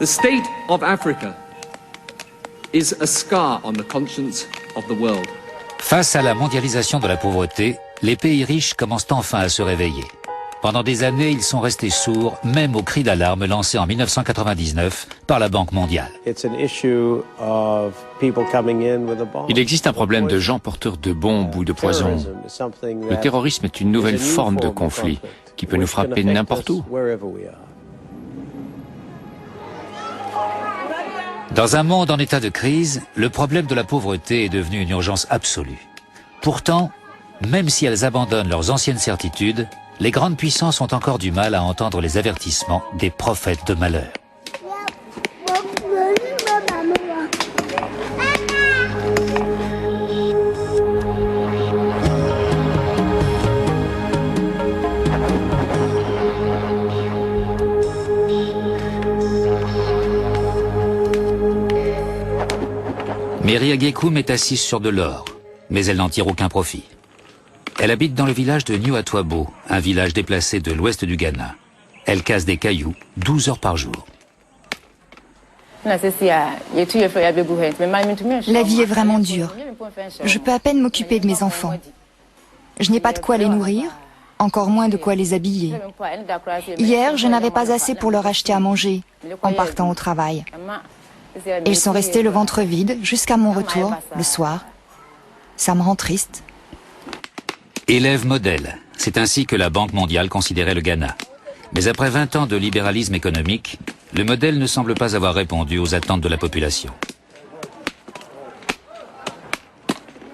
The state of Africa is a scar on the conscience of the world. Face à la mondialisation de la pauvreté, les pays riches commencent enfin à se réveiller. Pendant des années, ils sont restés sourds, même aux cris d'alarme lancés en 1999 par la Banque mondiale. Il existe un problème de gens porteurs de bombes ou de poison. Le terrorisme est une nouvelle forme de conflit qui peut nous frapper n'importe où. Dans un monde en état de crise, le problème de la pauvreté est devenu une urgence absolue. Pourtant, même si elles abandonnent leurs anciennes certitudes, les grandes puissances ont encore du mal à entendre les avertissements des prophètes de malheur. Mary Agekum est assise sur de l'or, mais elle n'en tire aucun profit. Elle habite dans le village de New Atwabo, un village déplacé de l'ouest du Ghana. Elle casse des cailloux 12 heures par jour. La vie est vraiment dure. Je peux à peine m'occuper de mes enfants. Je n'ai pas de quoi les nourrir, encore moins de quoi les habiller. Hier, je n'avais pas assez pour leur acheter à manger en partant au travail. Et ils sont restés le ventre vide jusqu'à mon retour, le soir. Ça me rend triste. Élève modèle, c'est ainsi que la Banque mondiale considérait le Ghana. Mais après 20 ans de libéralisme économique, le modèle ne semble pas avoir répondu aux attentes de la population.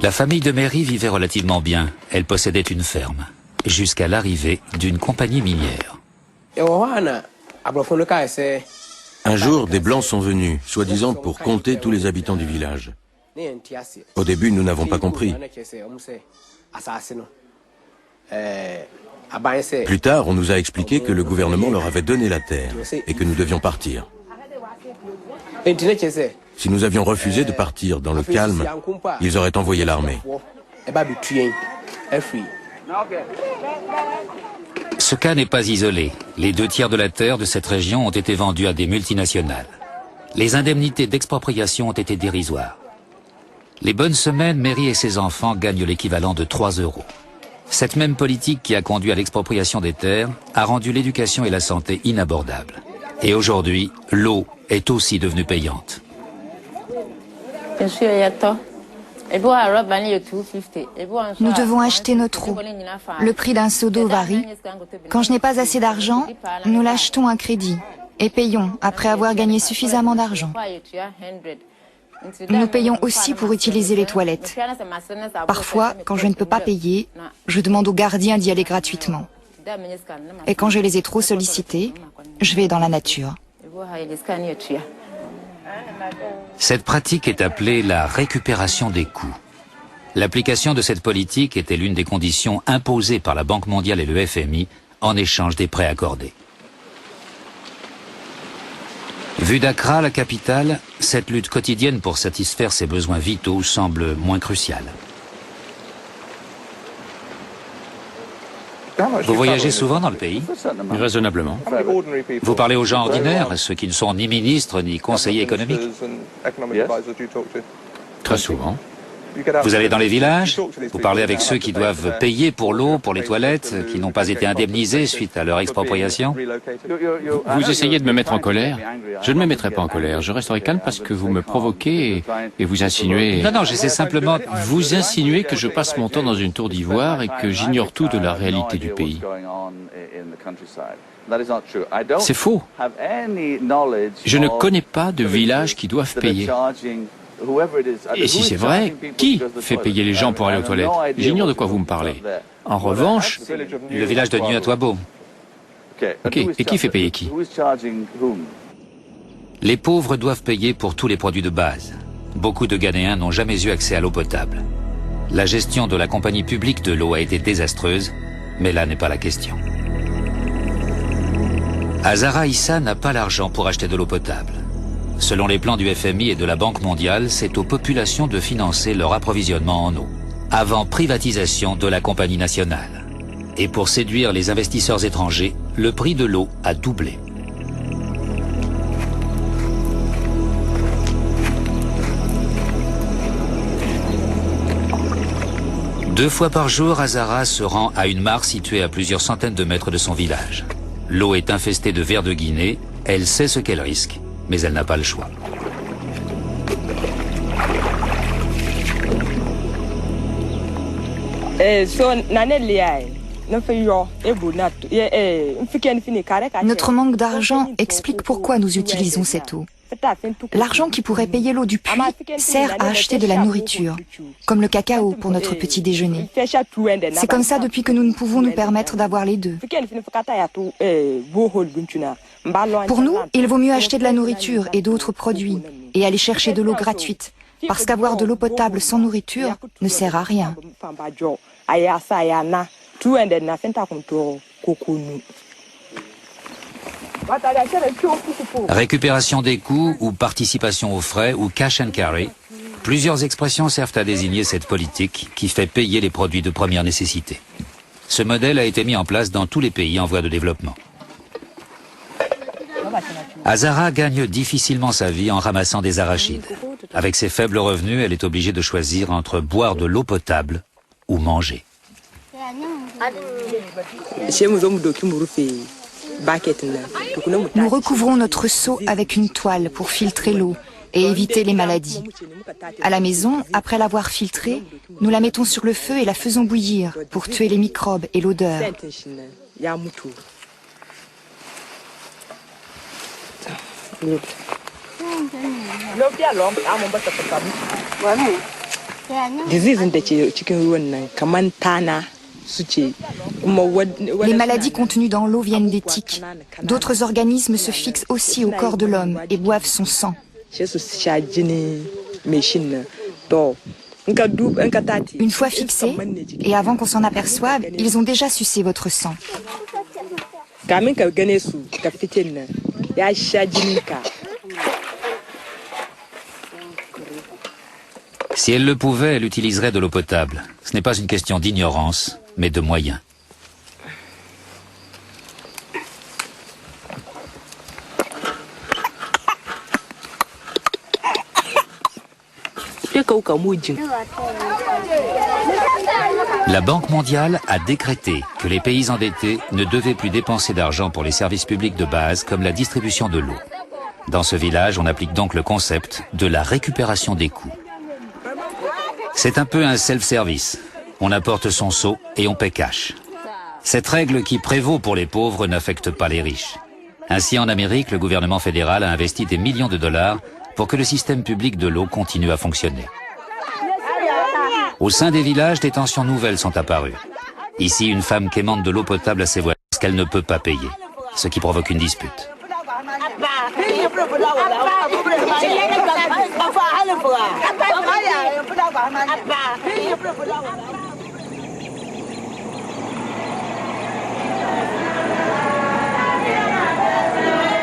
La famille de Mary vivait relativement bien. Elle possédait une ferme, jusqu'à l'arrivée d'une compagnie minière. Un jour, des Blancs sont venus, soi-disant pour compter tous les habitants du village. Au début, nous n'avons pas compris. Plus tard, on nous a expliqué que le gouvernement leur avait donné la terre et que nous devions partir. Si nous avions refusé de partir dans le calme, ils auraient envoyé l'armée. Ce cas n'est pas isolé. Les 2 tiers de la terre de cette région ont été vendus à des multinationales. Les indemnités d'expropriation ont été dérisoires. Les bonnes semaines, Mary et ses enfants gagnent l'équivalent de 3 euros. Cette même politique qui a conduit à l'expropriation des terres a rendu l'éducation et la santé inabordables. Et aujourd'hui, l'eau est aussi devenue payante. Nous devons acheter notre eau. Le prix d'un seau d'eau varie. Quand je n'ai pas assez d'argent, nous l'achetons à crédit et payons après avoir gagné suffisamment d'argent. Nous payons aussi pour utiliser les toilettes. Parfois, quand je ne peux pas payer, je demande aux gardiens d'y aller gratuitement. Et quand je les ai trop sollicités, je vais dans la nature. Cette pratique est appelée la récupération des coûts. L'application de cette politique était l'une des conditions imposées par la Banque mondiale et le FMI en échange des prêts accordés. Vue d'Accra, la capitale, cette lutte quotidienne pour satisfaire ses besoins vitaux semble moins cruciale. Vous voyagez souvent dans le pays? Raisonnablement. Vous parlez aux gens ordinaires, ceux qui ne sont ni ministres ni conseillers économiques? Très souvent. Vous allez dans les villages, vous parlez avec ceux qui doivent payer pour l'eau, pour les toilettes, qui n'ont pas été indemnisés suite à leur expropriation. Vous essayez de me mettre en colère? Je ne me mettrai pas en colère, je resterai calme parce que vous me provoquez et vous insinuez... Non, j'essaie simplement... Vous insinuez que je passe mon temps dans une tour d'ivoire et que j'ignore tout de la réalité du pays. C'est faux. Je ne connais pas de villages qui doivent payer. Et si c'est vrai, qui fait payer les gens pour aller aux toilettes? J'ignore de quoi vous me parlez. En revanche... Le village de New Atwabo. Ok, et qui fait payer qui? Les pauvres doivent payer pour tous les produits de base. Beaucoup de Ghanéens n'ont jamais eu accès à l'eau potable. La gestion de la compagnie publique de l'eau a été désastreuse, mais là n'est pas la question. Azara Issa n'a pas l'argent pour acheter de l'eau potable. Selon les plans du FMI et de la Banque mondiale, c'est aux populations de financer leur approvisionnement en eau, avant privatisation de la compagnie nationale. Et pour séduire les investisseurs étrangers, le prix de l'eau a doublé. 2 fois par jour, Hazara se rend à une mare située à plusieurs centaines de mètres de son village. L'eau est infestée de vers de Guinée, elle sait ce qu'elle risque, mais elle n'a pas le choix. Notre manque d'argent explique pourquoi nous utilisons cette eau. L'argent qui pourrait payer l'eau du puits sert à acheter de la nourriture, comme le cacao pour notre petit déjeuner. C'est comme ça depuis que nous ne pouvons nous permettre d'avoir les deux. Pour nous, il vaut mieux acheter de la nourriture et d'autres produits et aller chercher de l'eau gratuite, parce qu'avoir de l'eau potable sans nourriture ne sert à rien. Récupération des coûts ou participation aux frais ou cash and carry, plusieurs expressions servent à désigner cette politique qui fait payer les produits de première nécessité. Ce modèle a été mis en place dans tous les pays en voie de développement. Hazara gagne difficilement sa vie en ramassant des arachides. Avec ses faibles revenus, elle est obligée de choisir entre boire de l'eau potable ou manger. Nous recouvrons notre seau avec une toile pour filtrer l'eau et éviter les maladies. À la maison, après l'avoir filtrée, nous la mettons sur le feu et la faisons bouillir pour tuer les microbes et l'odeur. Les maladies contenues dans l'eau viennent des tiques. D'autres organismes se fixent aussi au corps de l'homme et boivent son sang. Une fois fixés, et avant qu'on s'en aperçoive, ils ont déjà sucé votre sang. Si elle le pouvait, elle utiliserait de l'eau potable. Ce n'est pas une question d'ignorance, mais de moyens. La Banque mondiale a décrété que les pays endettés ne devaient plus dépenser d'argent pour les services publics de base comme la distribution de l'eau. Dans ce village, on applique donc le concept de la récupération des coûts. C'est un peu un self-service. On apporte son seau et on paie cash. Cette règle qui prévaut pour les pauvres n'affecte pas les riches. Ainsi, en Amérique, le gouvernement fédéral a investi des millions de dollars pour que le système public de l'eau continue à fonctionner. Au sein des villages, des tensions nouvelles sont apparues. Ici, une femme quémande de l'eau potable à ses voisins parce qu'elle ne peut pas payer, ce qui provoque une dispute.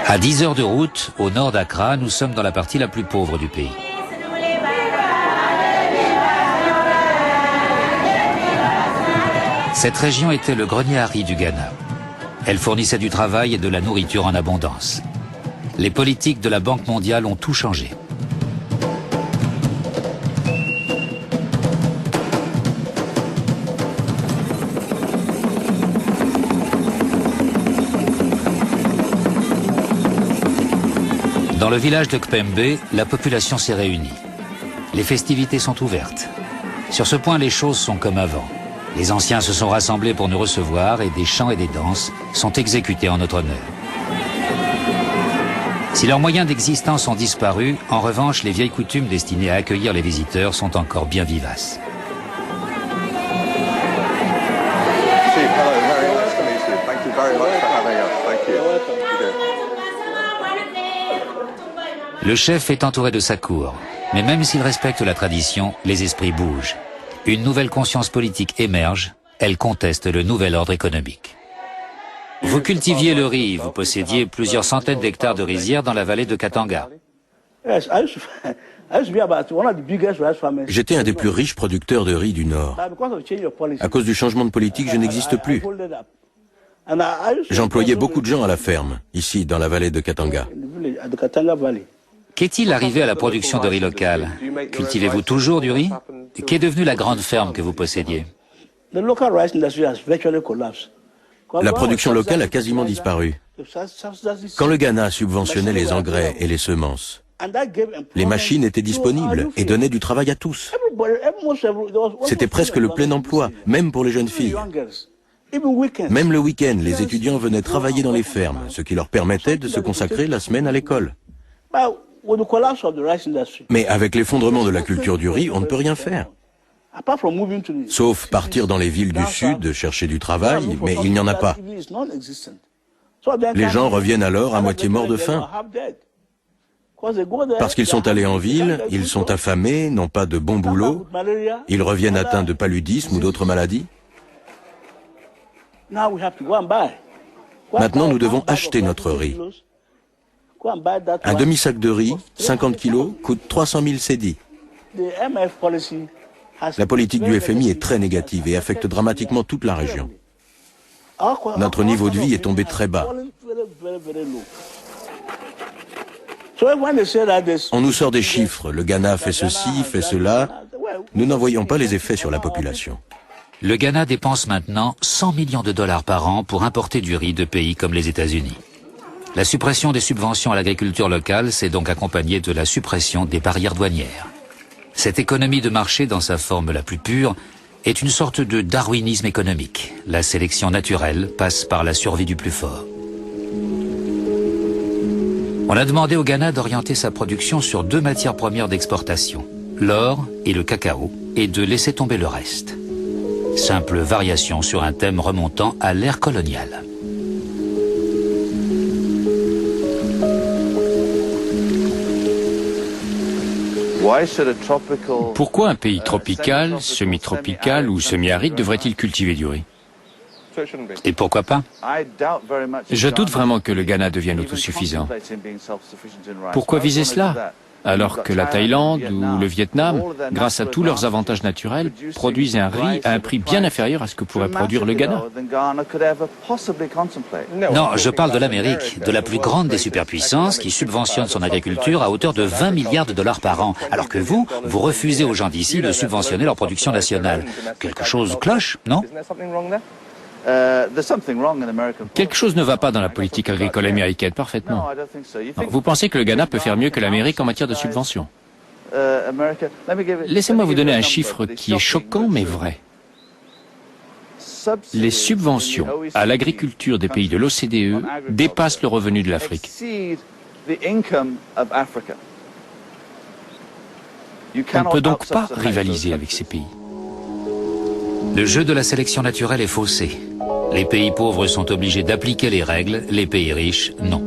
À 10 heures de route, au nord d'Accra, nous sommes dans la partie la plus pauvre du pays. Cette région était le grenier à riz du Ghana. Elle fournissait du travail et de la nourriture en abondance. Les politiques de la Banque mondiale ont tout changé. Dans le village de Kpembe, la population s'est réunie. Les festivités sont ouvertes. Sur ce point, les choses sont comme avant. Les anciens se sont rassemblés pour nous recevoir et des chants et des danses sont exécutés en notre honneur. Si leurs moyens d'existence ont disparu, en revanche, les vieilles coutumes destinées à accueillir les visiteurs sont encore bien vivaces. Le chef est entouré de sa cour, mais même s'il respecte la tradition, les esprits bougent. Une nouvelle conscience politique émerge, elle conteste le nouvel ordre économique. Vous cultiviez le riz, vous possédiez plusieurs centaines d'hectares de rizières dans la vallée de Katanga. J'étais un des plus riches producteurs de riz du Nord. À cause du changement de politique, je n'existe plus. J'employais beaucoup de gens à la ferme, ici, dans la vallée de Katanga. Qu'est-il arrivé à la production de riz local? Cultivez-vous toujours du riz? Qu'est devenue la grande ferme que vous possédiez? La production locale a quasiment disparu. Quand le Ghana subventionnait les engrais et les semences, les machines étaient disponibles et donnaient du travail à tous. C'était presque le plein emploi, même pour les jeunes filles. Même le week-end, les étudiants venaient travailler dans les fermes, ce qui leur permettait de se consacrer la semaine à l'école. Mais avec l'effondrement de la culture du riz, on ne peut rien faire. Sauf partir dans les villes du Sud, chercher du travail, mais il n'y en a pas. Les gens reviennent alors à moitié morts de faim. Parce qu'ils sont allés en ville, ils sont affamés, n'ont pas de bon boulot, ils reviennent atteints de paludisme ou d'autres maladies. Maintenant, nous devons acheter notre riz. Un demi-sac de riz, 50 kilos, coûte 300 000 cédis. La politique du FMI est très négative et affecte dramatiquement toute la région. Notre niveau de vie est tombé très bas. On nous sort des chiffres, le Ghana fait ceci, fait cela. Nous n'en voyons pas les effets sur la population. Le Ghana dépense maintenant 100 millions de dollars par an pour importer du riz de pays comme les États-Unis. La suppression des subventions à l'agriculture locale s'est donc accompagnée de la suppression des barrières douanières. Cette économie de marché, dans sa forme la plus pure, est une sorte de darwinisme économique. La sélection naturelle passe par la survie du plus fort. On a demandé au Ghana d'orienter sa production sur 2 matières premières d'exportation, l'or et le cacao, et de laisser tomber le reste. Simple variation sur un thème remontant à l'ère coloniale. Pourquoi un pays tropical, semi-tropical ou semi-aride devrait-il cultiver du riz? Et pourquoi pas? Je doute vraiment que le Ghana devienne autosuffisant. Pourquoi viser cela? Alors que la Thaïlande ou le Vietnam, grâce à tous leurs avantages naturels, produisent un riz à un prix bien inférieur à ce que pourrait produire le Ghana. Non, je parle de l'Amérique, de la plus grande des superpuissances qui subventionne son agriculture à hauteur de 20 milliards de dollars par an, alors que vous refusez aux gens d'ici de subventionner leur production nationale. Quelque chose cloche, non? Quelque chose ne va pas dans la politique agricole américaine, parfaitement. Vous pensez que le Ghana peut faire mieux que l'Amérique en matière de subventions? Laissez-moi vous donner un chiffre qui est choquant mais vrai. Les subventions à l'agriculture des pays de l'OCDE dépassent le revenu de l'Afrique. On ne peut donc pas rivaliser avec ces pays. Le jeu de la sélection naturelle est faussé. Les pays pauvres sont obligés d'appliquer les règles, les pays riches, non.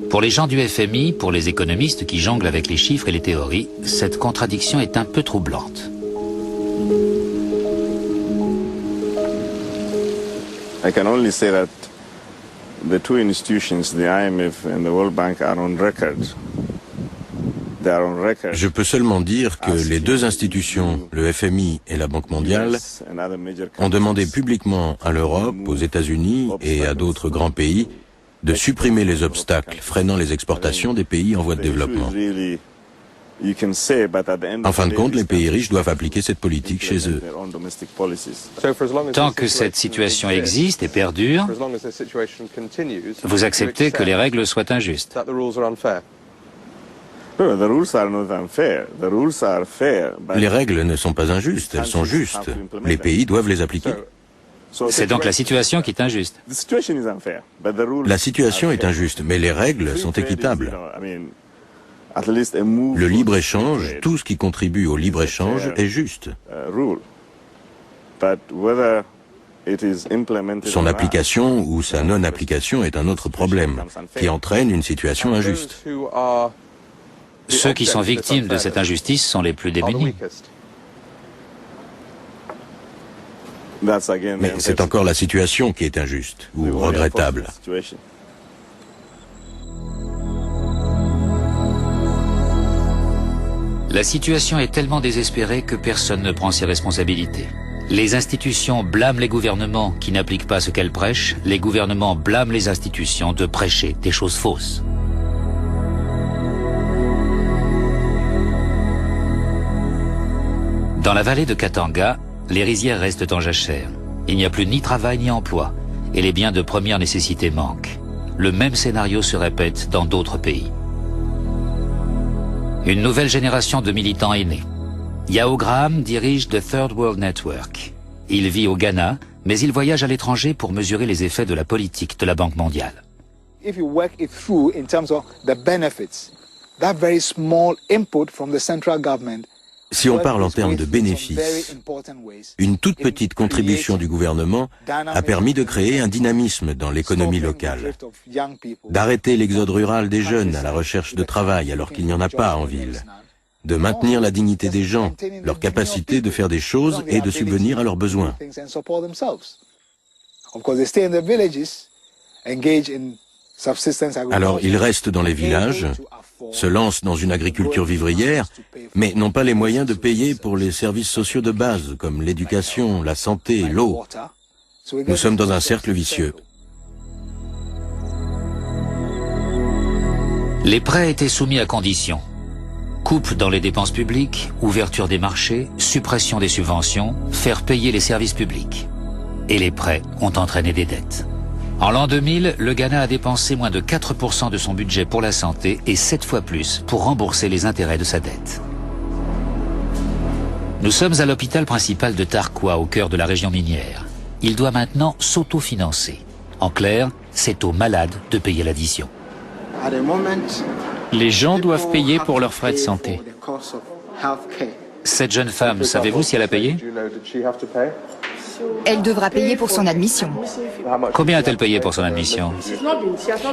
Pour les gens du FMI, pour les économistes qui jonglent avec les chiffres et les théories, cette contradiction est un peu troublante. I can only say that the two institutions, the IMF and the World Bank, are on record. Je peux seulement dire que les 2 institutions, le FMI et la Banque mondiale, ont demandé publiquement à l'Europe, aux États-Unis et à d'autres grands pays de supprimer les obstacles freinant les exportations des pays en voie de développement. En fin de compte, les pays riches doivent appliquer cette politique chez eux. Tant que cette situation existe et perdure, vous acceptez que les règles soient injustes. Les règles ne sont pas injustes, elles sont justes. Les pays doivent les appliquer. C'est donc la situation qui est injuste. La situation est injuste, mais les règles sont équitables. Le libre-échange, tout ce qui contribue au libre-échange est juste. Son application ou sa non-application est un autre problème, qui entraîne une situation injuste. Ceux qui sont victimes de cette injustice sont les plus démunis. Mais c'est encore la situation qui est injuste ou regrettable. La situation est tellement désespérée que personne ne prend ses responsabilités. Les institutions blâment les gouvernements qui n'appliquent pas ce qu'elles prêchent. Les gouvernements blâment les institutions de prêcher des choses fausses. Dans la vallée de Katanga, les rizières restent en jachère. Il n'y a plus ni travail ni emploi, et les biens de première nécessité manquent. Le même scénario se répète dans d'autres pays. Une nouvelle génération de militants est née. Yao Graham dirige The Third World Network. Il vit au Ghana, mais il voyage à l'étranger pour mesurer les effets de la politique de la Banque mondiale. If you work it through in terms of the benefits, that very small input from the central government. Si on parle en termes de bénéfices, une toute petite contribution du gouvernement a permis de créer un dynamisme dans l'économie locale, d'arrêter l'exode rural des jeunes à la recherche de travail alors qu'il n'y en a pas en ville, de maintenir la dignité des gens, leur capacité de faire des choses et de subvenir à leurs besoins. Alors ils restent dans les villages, se lancent dans une agriculture vivrière, mais n'ont pas les moyens de payer pour les services sociaux de base, comme l'éducation, la santé, l'eau. Nous sommes dans un cercle vicieux. Les prêts étaient soumis à conditions. Coupe dans les dépenses publiques, ouverture des marchés, suppression des subventions, faire payer les services publics. Et les prêts ont entraîné des dettes. En l'an 2000, le Ghana a dépensé moins de 4% de son budget pour la santé et 7 fois plus pour rembourser les intérêts de sa dette. Nous sommes à l'hôpital principal de Tarkwa, au cœur de la région minière. Il doit maintenant s'autofinancer. En clair, c'est aux malades de payer l'addition. Les gens doivent payer pour leurs frais de santé. Cette jeune femme, savez-vous si elle a payé? Elle devra payer pour son admission. Combien a-t-elle payé pour son admission?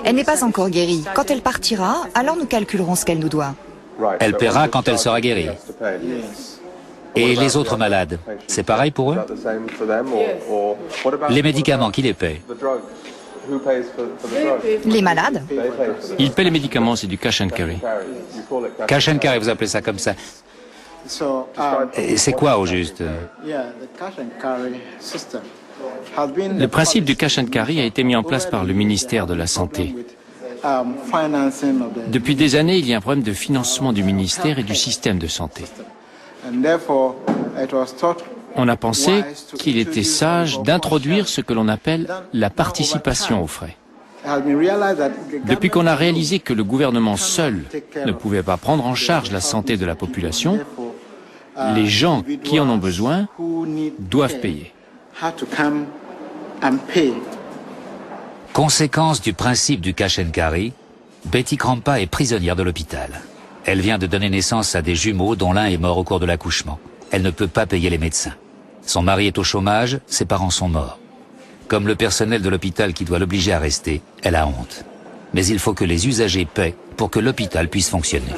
Elle n'est pas encore guérie. Quand elle partira, alors nous calculerons ce qu'elle nous doit. Elle paiera quand elle sera guérie. Et les autres malades, c'est pareil pour eux? Les médicaments, qui les paie? Les malades? Ils paient les médicaments, c'est du cash and carry. Cash and carry, vous appelez ça comme ça? Et c'est quoi au juste? Le principe du cash and carry a été mis en place par le ministère de la Santé. Depuis des années, il y a un problème de financement du ministère et du système de santé. On a pensé qu'il était sage d'introduire ce que l'on appelle la participation aux frais. Depuis qu'on a réalisé que le gouvernement seul ne pouvait pas prendre en charge la santé de la population, les gens qui en ont besoin doivent payer. Conséquence du principe du cash and carry, Betty Krampa est prisonnière de l'hôpital. Elle vient de donner naissance à des jumeaux dont l'un est mort au cours de l'accouchement. Elle ne peut pas payer les médecins. Son mari est au chômage, ses parents sont morts. Comme le personnel de l'hôpital qui doit l'obliger à rester, elle a honte. Mais il faut que les usagers paient pour que l'hôpital puisse fonctionner.